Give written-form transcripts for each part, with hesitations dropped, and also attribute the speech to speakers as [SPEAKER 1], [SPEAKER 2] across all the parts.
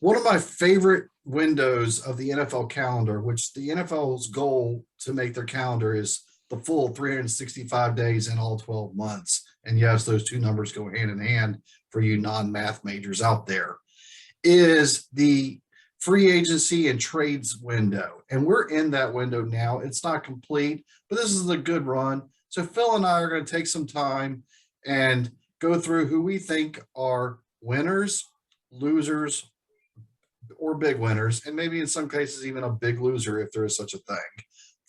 [SPEAKER 1] One of my favorite windows of the NFL calendar, which the NFL's goal to make their calendar is the full 365 days in all 12 months. And yes, those two numbers go hand in hand for you non-math majors out there, is the free agency and trades window. And we're in that window now. It's not complete, but this is a good run. So Phil and I are going to take some time and go through who we think are winners, losers, or big winners, and maybe in some cases even a big loser if there is such a thing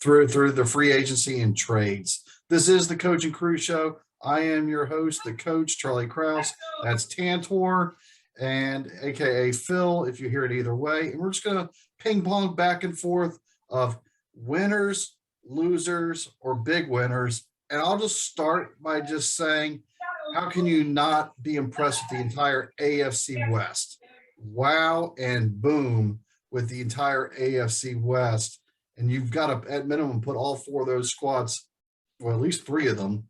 [SPEAKER 1] through the free agency and trades. This is the Coach and Crew Show. I am your host, the coach, Charlie Kraus. That's Tantor and AKA Phil, if you hear it either way. And we're just going to ping pong back and forth of winners, losers, or big winners. And I'll just start by just saying, how can you not be impressed with the entire AFC West? Wow and boom with the entire AFC West. And you've got to, at minimum, put all four of those squads, well, at least three of them.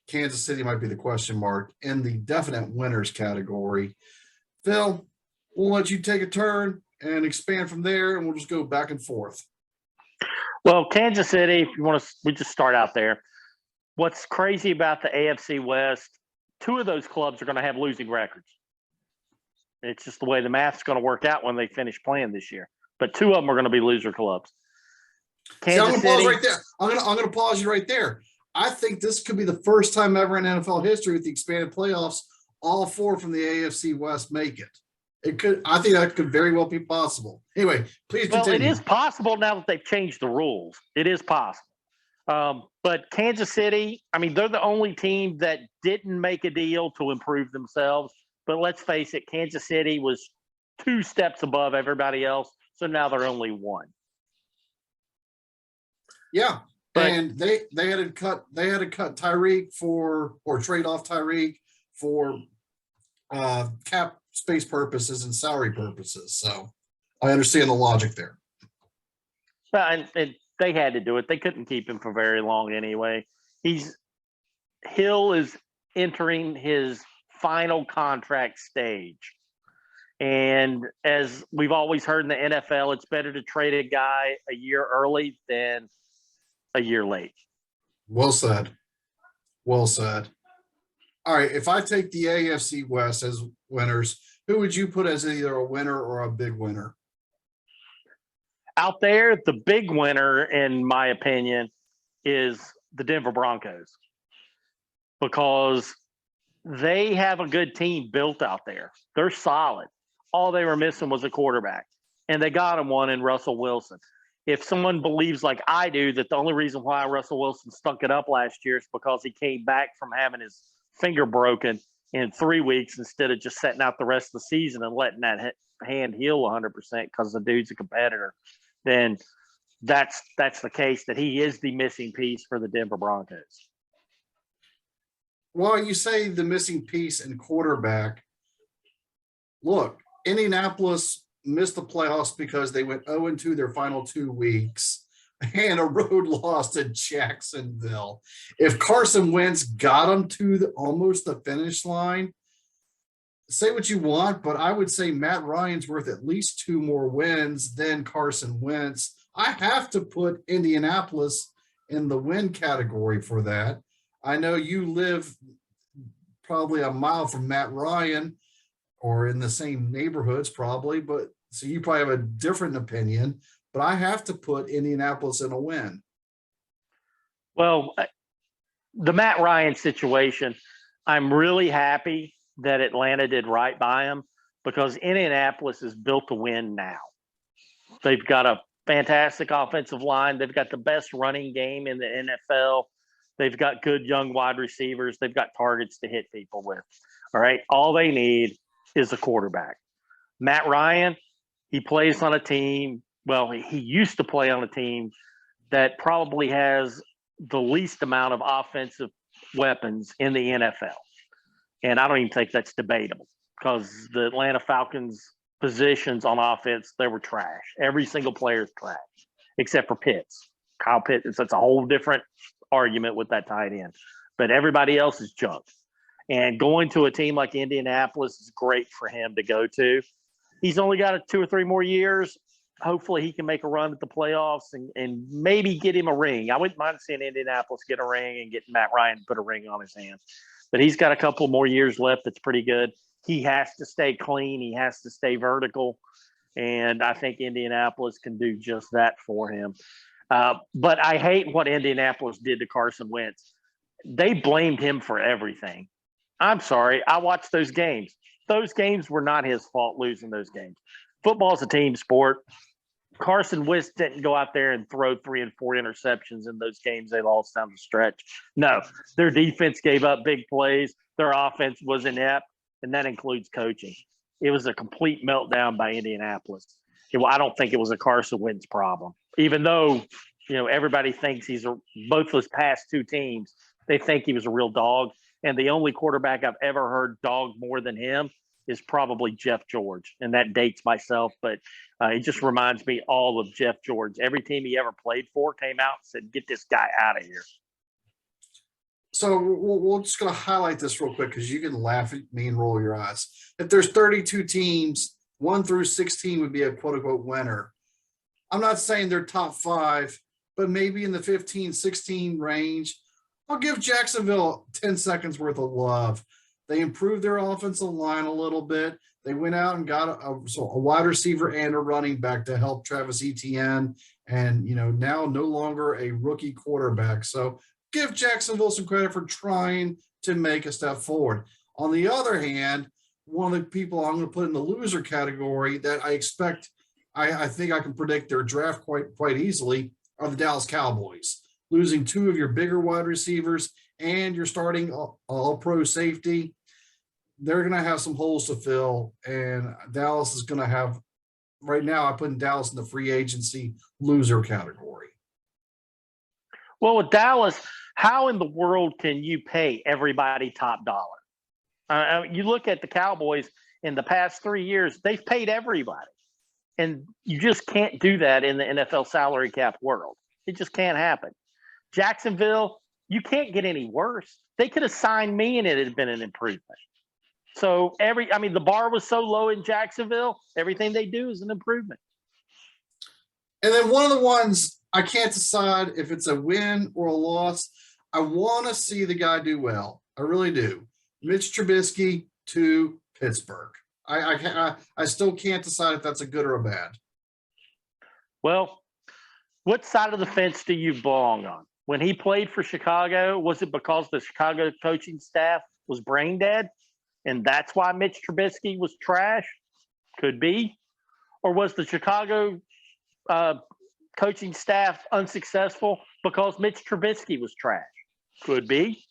[SPEAKER 1] Kansas City might be the question mark in the definite winners category. Phil, we'll let you take a turn and expand from there, and we'll just go back and forth.
[SPEAKER 2] Well, Kansas City, if you want to, we just start out there. What's crazy about the AFC West, two of those clubs are going to have losing records. It's just the way the math's going to work out when they finish playing this year. But two of them are going to be loser clubs.
[SPEAKER 1] Kansas City. I'm going to pause right there. I'm going to pause you right there. I think this could be the first time ever in NFL history with the expanded playoffs, all four from the AFC West make it. It could. I think that could very well be possible. Anyway, please continue.
[SPEAKER 2] Well, it is possible now that they've changed the rules. It is possible. But Kansas City, I mean, they're the only team that didn't make a deal to improve themselves. But let's face it, Kansas City was 2 steps above everybody else, so now they're only 1.
[SPEAKER 1] Yeah, but, and they had to cut Tyreek or trade off Tyreek for cap space purposes and salary purposes. So I understand the logic there.
[SPEAKER 2] And they had to do it. They couldn't keep him for very long anyway. Hill is entering his final contract stage. And as we've always heard in the NFL, it's better to trade a guy a year early than a year late.
[SPEAKER 1] Well said. Well said. All right, if I take the AFC West as winners, who would you put as either a winner or a big winner?
[SPEAKER 2] Out there, the big winner, in my opinion, is the Denver Broncos, because they have a good team built out there. They're solid. All they were missing was a quarterback, and they got him one in Russell Wilson. If someone believes, like I do, that the only reason why Russell Wilson stunk it up last year is because he came back from having his finger broken in 3 weeks instead of just setting out the rest of the season and letting that hand heal 100% because the dude's a competitor, then that's the case, that he is the missing piece for the Denver Broncos.
[SPEAKER 1] Well, you say the missing piece in quarterback. Look, Indianapolis missed the playoffs because they went 0-2 their final 2 weeks and a road loss to Jacksonville. If Carson Wentz got them to almost the finish line, say what you want, but I would say Matt Ryan's worth at least 2 more wins than Carson Wentz. I have to put Indianapolis in the win category for that. I know you live probably a mile from Matt Ryan or in the same neighborhoods probably, but so you probably have a different opinion, but I have to put Indianapolis in a win.
[SPEAKER 2] Well, the Matt Ryan situation, I'm really happy that Atlanta did right by him, because Indianapolis is built to win now. They've got a fantastic offensive line. They've got the best running game in the NFL. They've got good young wide receivers. They've got targets to hit people with. All right. All they need is a quarterback. Matt Ryan, he plays on a team. Well, he used to play on a team that probably has the least amount of offensive weapons in the NFL. And I don't even think that's debatable, because the Atlanta Falcons positions on offense, they were trash. Every single player is trash, except for Pitts. Kyle Pitts, that's a whole different argument with that tight end. But everybody else is junk. And going to a team like Indianapolis is great for him to go to. He's only got 2 or 3 more years. Hopefully he can make a run at the playoffs and maybe get him a ring. I wouldn't mind seeing Indianapolis get a ring and getting Matt Ryan to put a ring on his hand. But he's got a couple more years left. That's pretty good. He has to stay clean. He has to stay vertical. And I think Indianapolis can do just that for him. But I hate what Indianapolis did to Carson Wentz. They blamed him for everything. I'm sorry. I watched those games. Those games were not his fault losing those games. Football's a team sport. Carson Wentz didn't go out there and throw 3 and 4 interceptions in those games they lost down the stretch. No, their defense gave up big plays. Their offense was inept, and that includes coaching. It was a complete meltdown by Indianapolis. I don't think it was a Carson Wentz problem, even though everybody thinks both those past 2 teams, they think he was a real dog. And the only quarterback I've ever heard dog more than him is probably Jeff George. And that dates myself, but it just reminds me all of Jeff George. Every team he ever played for came out and said, get this guy out of here.
[SPEAKER 1] So we're just going to highlight this real quick because you can laugh at me and roll your eyes. If there's 32 teams, 1 through 16 would be a quote-unquote winner. I'm not saying they're top 5, but maybe in the 15, 16 range. I'll give Jacksonville 10 seconds worth of love. They improved their offensive line a little bit. They went out and got a wide receiver and a running back to help Travis Etienne, and now no longer a rookie quarterback. So give Jacksonville some credit for trying to make a step forward. On the other hand, one of the people I'm going to put in the loser category that I expect, I think I can predict their draft quite easily, are the Dallas Cowboys. Losing 2 of your bigger wide receivers and you're starting all-pro safety, they're going to have some holes to fill, and Dallas is going to have – right now I put Dallas in the free agency loser category.
[SPEAKER 2] Well, with Dallas, how in the world can you pay everybody top dollar? You look at the Cowboys in the past 3 years, they've paid everybody. And you just can't do that in the NFL salary cap world. It just can't happen. Jacksonville, you can't get any worse. They could have signed me and it had been an improvement. So the bar was so low in Jacksonville, everything they do is an improvement.
[SPEAKER 1] And then one of the ones I can't decide if it's a win or a loss. I want to see the guy do well. I really do. Mitch Trubisky to Pittsburgh. I still can't decide if that's a good or a bad.
[SPEAKER 2] Well, what side of the fence do you belong on? When he played for Chicago, was it because the Chicago coaching staff was brain dead? And that's why Mitch Trubisky was trash? Could be. Or was the Chicago coaching staff unsuccessful because Mitch Trubisky was trash? Could be.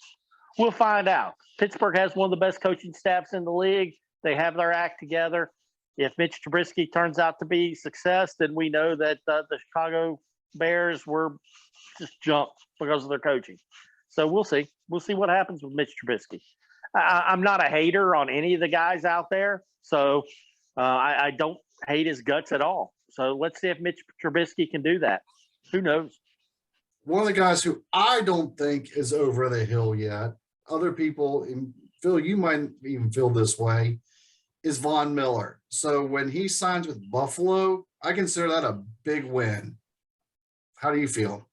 [SPEAKER 2] We'll find out. Pittsburgh has one of the best coaching staffs in the league. They have their act together. If Mitch Trubisky turns out to be a success, then we know that the Chicago Bears were just jumped because of their coaching. So we'll see. We'll see what happens with Mitch Trubisky. I'm not a hater on any of the guys out there, so I don't hate his guts at all. So let's see if Mitch Trubisky can do that. Who knows?
[SPEAKER 1] One of the guys who I don't think is over the hill yet, other people, Phil, you might even feel this way, is Von Miller. So when he signs with Buffalo, I consider that a big win. How do you feel?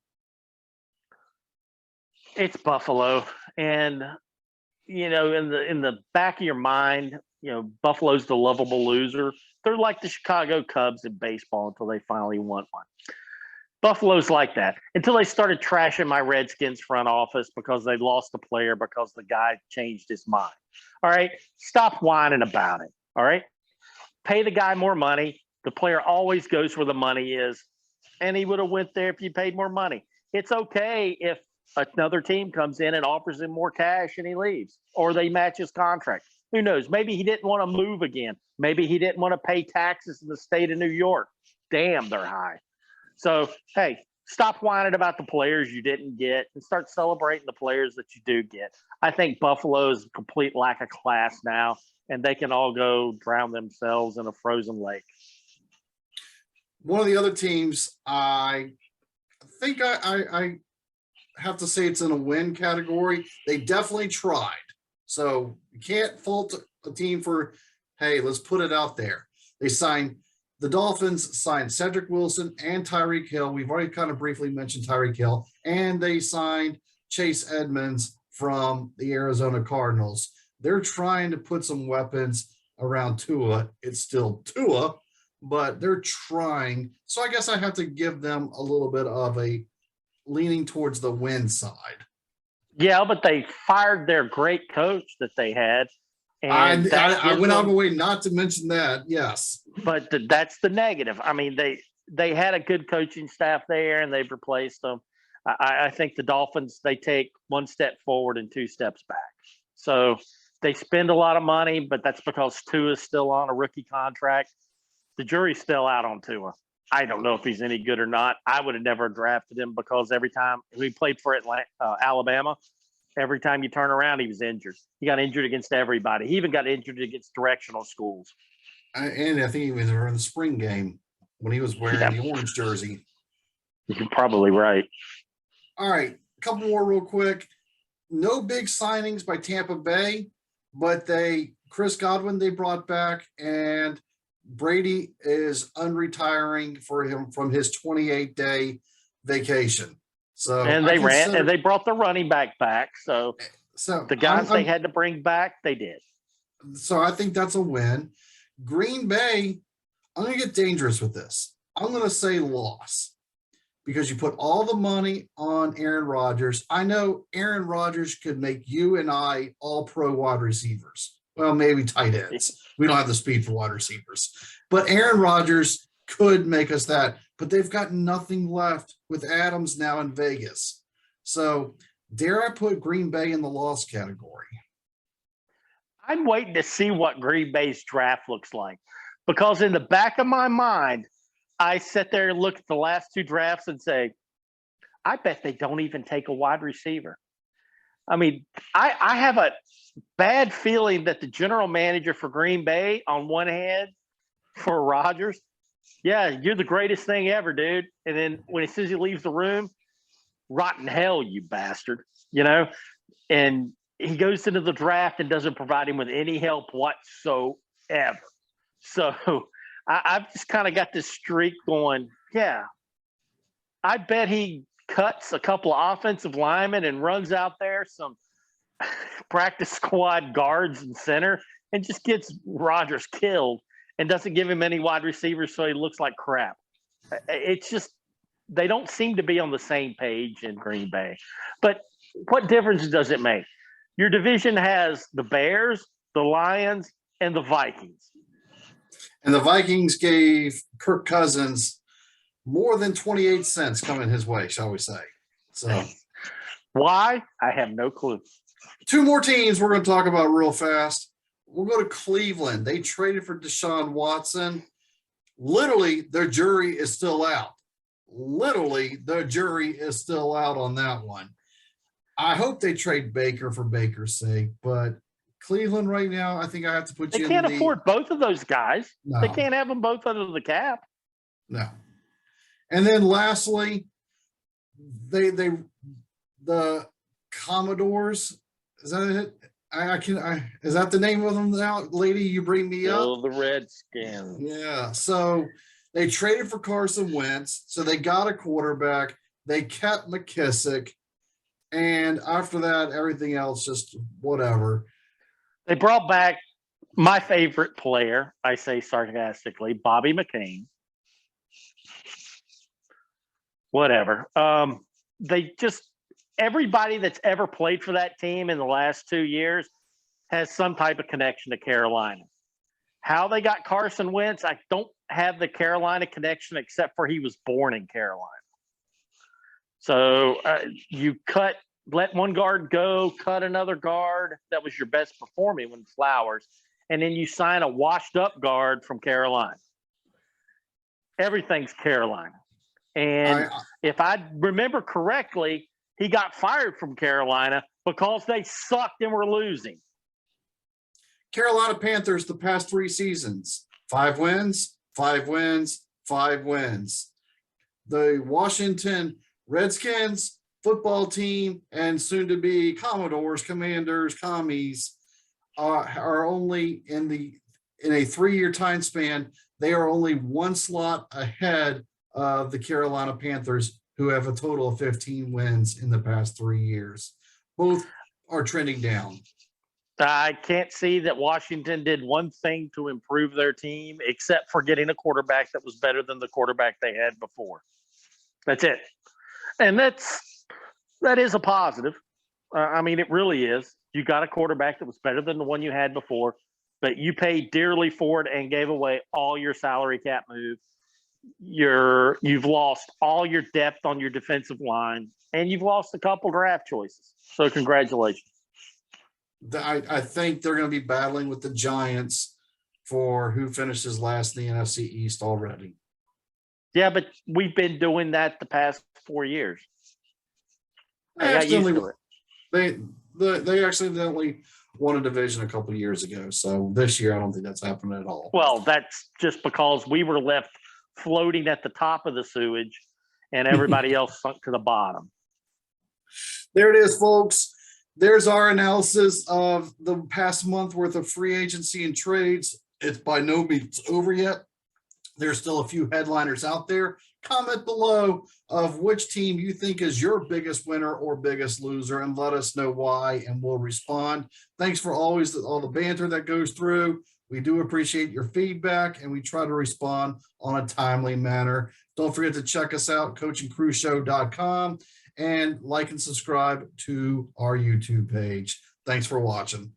[SPEAKER 2] It's Buffalo, and in the back of your mind, Buffalo's the lovable loser. They're like the Chicago Cubs in baseball until they finally won one. Buffalo's like that until they started trashing my Redskins front office because they lost a player because the guy changed his mind. All right, stop whining about it. All right, pay the guy more money. The player always goes where the money is, and he would have went there if you paid more money. It's okay if another team comes in and offers him more cash and he leaves, or they match his contract. Who knows? Maybe he didn't want to move again. Maybe he didn't want to pay taxes in the state of New York. Damn, they're high. So, hey, stop whining about the players you didn't get and start celebrating the players that you do get. I think Buffalo is a complete lack of class now, and they can all go drown themselves in a frozen lake.
[SPEAKER 1] One of the other teams, I think I have to say it's in a win category. They definitely tried. So you can't fault a team for, hey, let's put it out there. The Dolphins signed Cedric Wilson and Tyreek Hill. We've already kind of briefly mentioned Tyreek Hill, and they signed Chase Edmonds from the Arizona Cardinals. They're trying to put some weapons around Tua. It's still Tua, but they're trying. So I guess I have to give them a little bit of a leaning towards the win side.
[SPEAKER 2] Yeah, but they fired their great coach that they had. And
[SPEAKER 1] I went out of my way not to mention that. Yes.
[SPEAKER 2] But that's the negative. I mean, they had a good coaching staff there, and they've replaced them. I think the Dolphins, they take one step forward and two steps back. So they spend a lot of money, but that's because Tua is still on a rookie contract. The jury's still out on Tua. I don't know if he's any good or not. I would have never drafted him because every time he played for Alabama, every time you turn around, he was injured. He got injured against everybody. He even got injured against directional schools.
[SPEAKER 1] And I think he was in the spring game when he was wearing the orange jersey.
[SPEAKER 2] You're probably right.
[SPEAKER 1] All right, a couple more real quick. No big signings by Tampa Bay, but Chris Godwin they brought back, and Brady is unretiring for him from his 28-day vacation. So
[SPEAKER 2] and they brought the running back. So the guys they had to bring back, they did.
[SPEAKER 1] So I think that's a win. Green Bay, I'm going to get dangerous with this. I'm going to say loss because you put all the money on Aaron Rodgers. I know Aaron Rodgers could make you and I all pro wide receivers. Well, maybe tight ends. We don't have the speed for wide receivers. But Aaron Rodgers could make us that. But they've got nothing left with Adams now in Vegas. So dare I put Green Bay in the loss category?
[SPEAKER 2] I'm waiting to see what Green Bay's draft looks like. Because in the back of my mind, I sit there and look at the last two drafts and say, I bet they don't even take a wide receiver. I mean, I have a bad feeling that the general manager for Green Bay, on one hand, for Rodgers, yeah, you're the greatest thing ever, dude. And then when as soon as he leaves the room, rotten hell, you bastard, and he goes into the draft and doesn't provide him with any help whatsoever. So I've just kind of got this streak going. Yeah, I bet he cuts a couple of offensive linemen and runs out there some practice squad guards and center and just gets Rodgers killed and doesn't give him any wide receivers so he looks like crap. It's just they don't seem to be on the same page in Green Bay. But what difference does it make? Your division has the Bears, the Lions, and the Vikings.
[SPEAKER 1] And the Vikings gave Kirk Cousins more than 28 cents coming his way, shall we say. So
[SPEAKER 2] why? I have no clue.
[SPEAKER 1] Two more teams we're going to talk about real fast. We'll go to Cleveland. They traded for Deshaun Watson. Literally, their jury is still out. Literally, the jury is still out on that one. I hope they trade Baker for Baker's sake, but Cleveland right now, I think I have to put you in the...
[SPEAKER 2] They can't afford both of those guys.
[SPEAKER 1] No.
[SPEAKER 2] They can't have them both under the cap.
[SPEAKER 1] No. And then lastly, the Commodores, is that it? Is that the name of them now, lady? You bring me up.
[SPEAKER 2] The Redskins.
[SPEAKER 1] Yeah. So they traded for Carson Wentz. So they got a quarterback. They kept McKissick, and after that, everything else just whatever.
[SPEAKER 2] They brought back my favorite player. I say sarcastically, Bobby McCain. Whatever. They just. Everybody that's ever played for that team in the last 2 years has some type of connection to Carolina. How they got Carson Wentz, I don't have the Carolina connection except for he was born in Carolina. So you let one guard go, cut another guard that was your best performing when Flowers, and then you sign a washed up guard from Carolina. Everything's Carolina. And if I remember correctly, he got fired from Carolina because they sucked and were losing.
[SPEAKER 1] Carolina Panthers, the past 3 seasons, 5 wins, 5 wins, 5 wins. The Washington Redskins football team and soon to be Commodores, Commanders, Commies are only in a 3-year time span. They are only one slot ahead of the Carolina Panthers, who have a total of 15 wins in the past 3 years. Both are trending down.
[SPEAKER 2] I can't see that Washington did one thing to improve their team except for getting a quarterback that was better than the quarterback they had before. That's it. And that is a positive. I mean, it really is. You got a quarterback that was better than the one you had before, but you paid dearly for it and gave away all your salary cap move. You've lost all your depth on your defensive line, and you've lost a couple draft choices. So congratulations.
[SPEAKER 1] I think they're going to be battling with the Giants for who finishes last in the NFC East already.
[SPEAKER 2] Yeah, but we've been doing that the past 4 years. I got used to it.
[SPEAKER 1] They accidentally won a division a couple of years ago. So this year, I don't think that's happening at all.
[SPEAKER 2] Well, that's just because we were left floating at the top of the sewage and everybody else sunk to the bottom.
[SPEAKER 1] There it is, folks. There's our analysis of the past month worth of free agency and trades. It's by no means over yet. There's still a few headliners out there. Comment below of which team you think is your biggest winner or biggest loser, and let us know why, and we'll respond. Thanks for always all the banter that goes through. We do appreciate your feedback, and we try to respond on a timely manner. Don't forget to check us out, coachingcrewshow.com, and like and subscribe to our YouTube page. Thanks for watching.